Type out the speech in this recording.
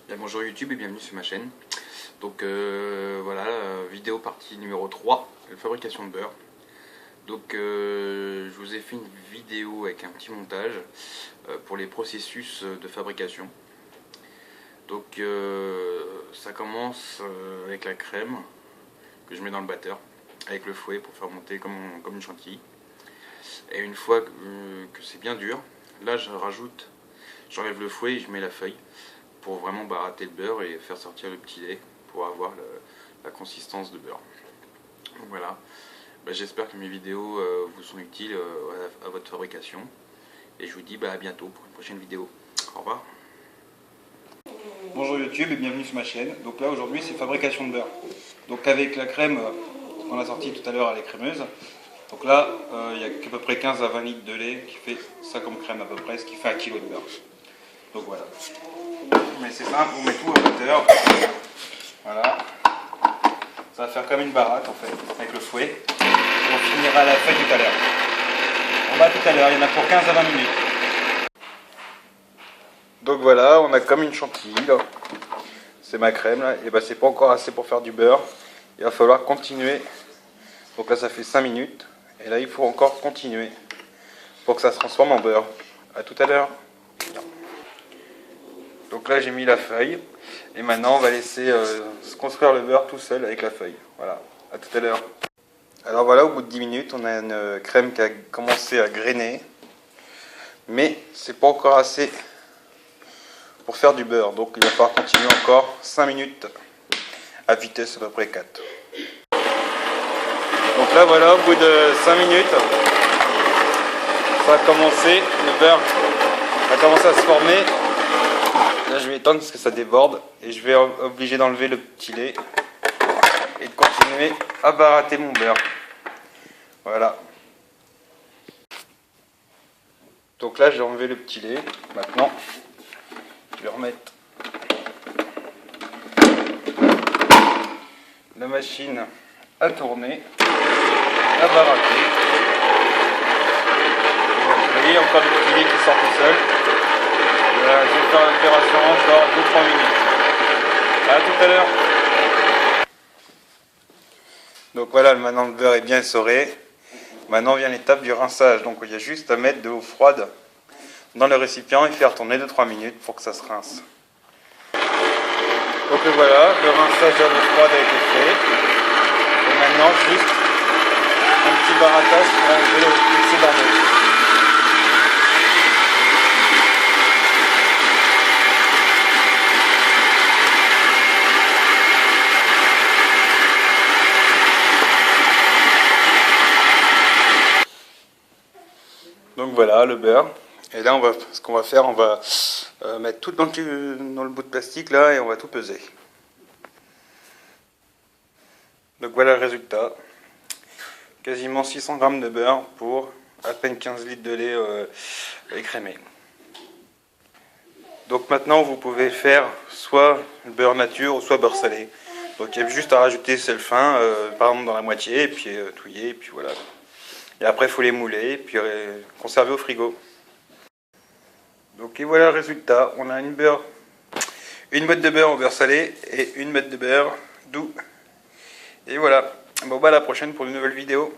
Bien, bonjour YouTube et bienvenue sur ma chaîne. Donc voilà, vidéo partie numéro 3, la fabrication de beurre. Donc je vous ai fait une vidéo avec un petit montage pour les processus de fabrication. Donc ça commence avec la crème que je mets dans le batteur, avec le fouet pour faire monter comme une chantilly. Et une fois que c'est bien dur, là j'enlève le fouet et je mets la feuille pour vraiment baratter le beurre et faire sortir le petit lait pour avoir la consistance de beurre. Donc voilà, j'espère que mes vidéos vous sont utiles à votre fabrication et je vous dis à bientôt pour une prochaine vidéo. Au revoir. Bonjour YouTube et bienvenue sur ma chaîne. Donc là aujourd'hui c'est fabrication de beurre. Donc avec la crème qu'on a sortie tout à l'heure, elle est crémeuse. Donc là il y a à peu près 15 à 20 litres de lait qui fait ça comme crème à peu près, ce qui fait 1 kg de beurre. Donc voilà. Mais c'est simple, on met tout au batteur. Voilà. Ça va faire comme une baratte en fait, avec le fouet. Et on finira la feuille tout à l'heure. On va tout à l'heure, il y en a pour 15 à 20 minutes. Donc voilà, on a comme une chantilly là. C'est ma crème là. Et c'est pas encore assez pour faire du beurre. Il va falloir continuer. Donc là ça fait 5 minutes. Et là il faut encore continuer pour que ça se transforme en beurre. A tout à l'heure. Donc là j'ai mis la feuille. Et maintenant on va laisser se construire le beurre tout seul avec la feuille. Voilà, à tout à l'heure. Alors voilà, au bout de 10 minutes, on a une crème qui a commencé à grainer. Mais c'est pas encore assez pour faire du beurre. Donc il va falloir continuer encore 5 minutes à vitesse à peu près 4. Donc là voilà, au bout de 5 minutes, ça a commencé, le beurre a commencé à se former. Là je vais étendre parce que ça déborde et je vais obliger d'enlever le petit lait et de continuer à baratter mon beurre. Voilà. Donc là j'ai enlevé le petit lait. Maintenant je vais remettre la machine à tourner, à baratter. Vous voyez encore du petit lait qui sort tout seul. Voilà, je vais faire l'opération encore 2-3 minutes. A tout à l'heure. Donc voilà, maintenant le beurre est bien essoré. Maintenant vient l'étape du rinçage. Donc il y a juste à mettre de l'eau froide dans le récipient et faire tourner 2-3 minutes pour que ça se rince. Donc voilà, le rinçage de l'eau froide a été fait. Et maintenant juste un petit barattage pour enlever l'excédent d'eau. Donc voilà le beurre. Et là ce qu'on va faire, on va mettre tout dans le bout de plastique là et on va tout peser. Donc voilà le résultat. Quasiment 600 g de beurre pour à peine 15 litres de lait écrémé. Donc maintenant vous pouvez faire soit le beurre nature ou soit beurre salé. Donc il y a juste à rajouter sel fin, par exemple dans la moitié, et puis touiller, et puis voilà. Et après il faut les mouler, et puis conserver au frigo. Donc et voilà le résultat. On a une boîte de beurre au beurre salé et une boîte de beurre doux. Et voilà. Bon à la prochaine pour une nouvelle vidéo.